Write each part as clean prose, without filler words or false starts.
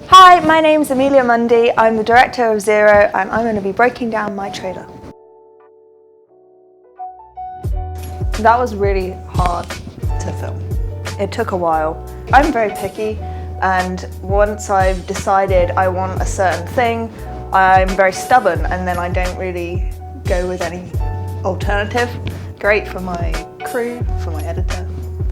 Hi, my name's Amelia Mundy. I'm the director of Zero and I'm going to be breaking down my trailer. That was really hard to film. It took a while. I'm very picky, and once I've decided I want a certain thing, I'm very stubborn, and then I don't really go with any alternative. Great for my crew, for my editor.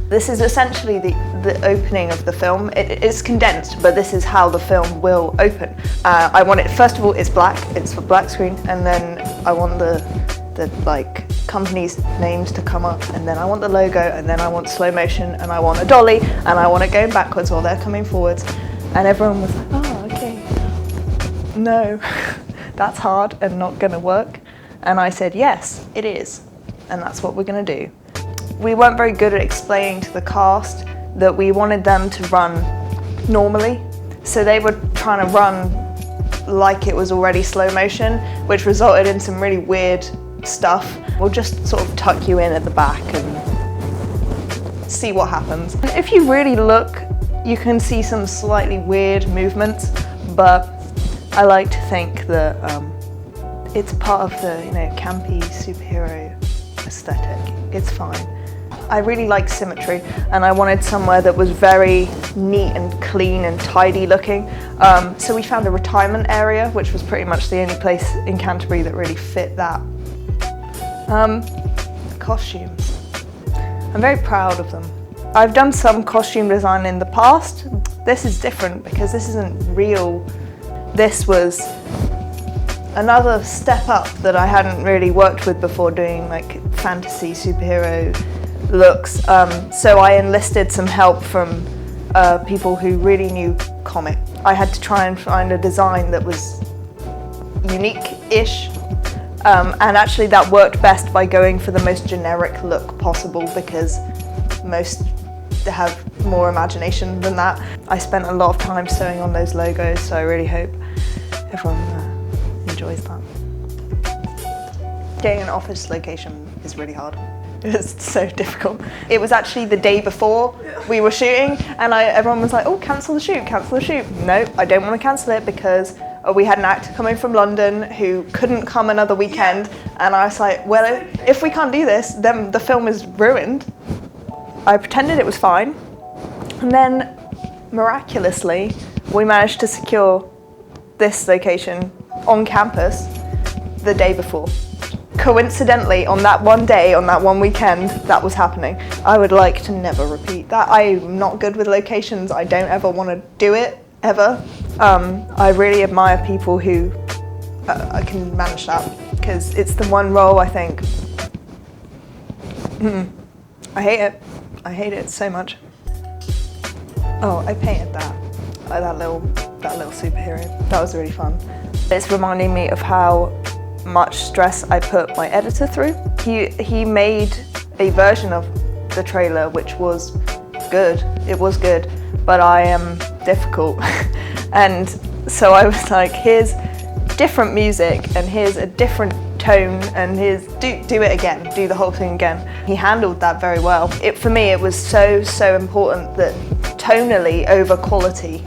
This is essentially the opening of the film. It's condensed, but this is how the film will open. I want it, first of all, it's black, it's for black screen, and then I want the company's names to come up, and then I want the logo, and then I want slow motion, and I want a dolly, and I want it going backwards while they're coming forwards. And everyone was like, oh, okay. No, that's hard and not gonna work. And I said, yes, it is. And that's what we're gonna do. We weren't very good at explaining to the cast that we wanted them to run normally. So they were trying to run like it was already slow motion, which resulted in some really weird stuff. We'll just sort of tuck you in at the back and see what happens. If you really look, you can see some slightly weird movements, but I like to think that it's part of the campy superhero aesthetic. It's fine. I really like symmetry, and I wanted somewhere that was very neat and clean and tidy looking. So we found a retirement area, which was pretty much the only place in Canterbury that really fit that. Costumes. I'm very proud of them. I've done some costume design in the past. This is different because this isn't real. This was another step up that I hadn't really worked with before, doing like fantasy superhero looks. So I enlisted some help from people who really knew comic. I had to try and find a design that was unique-ish. And actually that worked best by going for the most generic look possible, because most have more imagination than that. I spent a lot of time sewing on those logos, so I really hope everyone enjoys that. Getting an office location is really hard. It's so difficult. It was actually the day before we were shooting, and everyone was like, oh, cancel the shoot, cancel the shoot. No, I don't want to cancel it because we had an actor coming from London who couldn't come another weekend, and I was like, well, if we can't do this, then the film is ruined. I pretended it was fine, and then miraculously, we managed to secure this location on campus the day before. Coincidentally, on that one day, on that one weekend, that was happening. I would like to never repeat that. I'm not good with locations. I don't ever want to do it, ever. I really admire people who can manage that, because it's the one role I think, I hate it. I hate it so much. Oh, I painted that little superhero. That was really fun. It's reminding me of how much stress I put my editor through. He made a version of the trailer which was good. It was good, but I am difficult. And so I was like, here's different music, and here's a different tone, and here's do it again, do the whole thing again. He handled that very well. For me, it was so important that tonally over quality,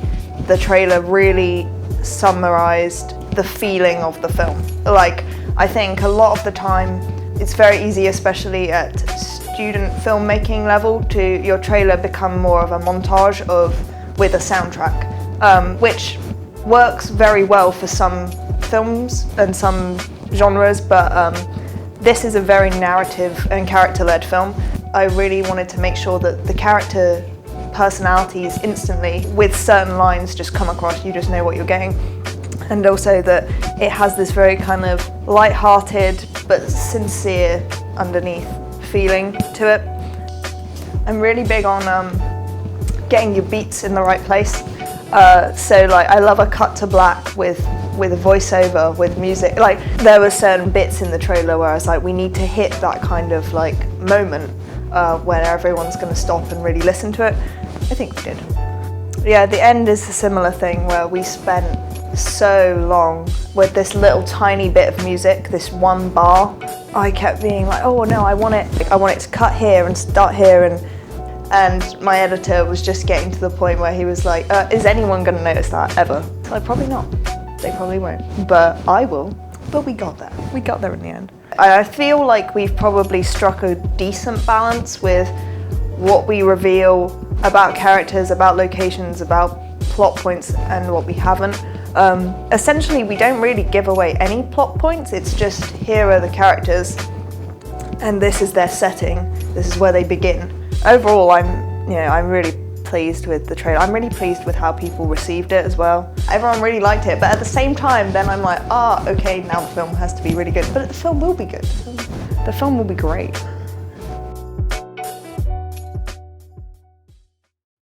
the trailer really summarized the feeling of the film. Like, I think a lot of the time it's very easy, especially at student filmmaking level, to your trailer become more of a montage with a soundtrack, which works very well for some films and some genres, but this is a very narrative and character-led film. I really wanted to make sure that the character personalities instantly, with certain lines, just come across, you just know what you're getting. And also that it has this very kind of light-hearted but sincere underneath feeling to it. I'm really big on getting your beats in the right place. So like, I love a cut to black with a voiceover, with music. Like, there were certain bits in the trailer where I was like, we need to hit that kind of like moment when everyone's going to stop and really listen to it. I think we did. Yeah, the end is a similar thing where we spent so long with this little tiny bit of music, this one bar. I kept being like, oh no, I want it to cut here and start here, And my editor was just getting to the point where he was like, is anyone going to notice that ever? So probably not. They probably won't. But I will. But we got there. We got there in the end. I feel like we've probably struck a decent balance with what we reveal about characters, about locations, about plot points, and what we haven't. Essentially, we don't really give away any plot points. It's just, here are the characters, and this is their setting. This is where they begin. Overall, I'm really pleased with the trailer. I'm really pleased with how people received it as well. Everyone really liked it, but at the same time, then I'm like, okay, now the film has to be really good. But the film will be good. The film will be great.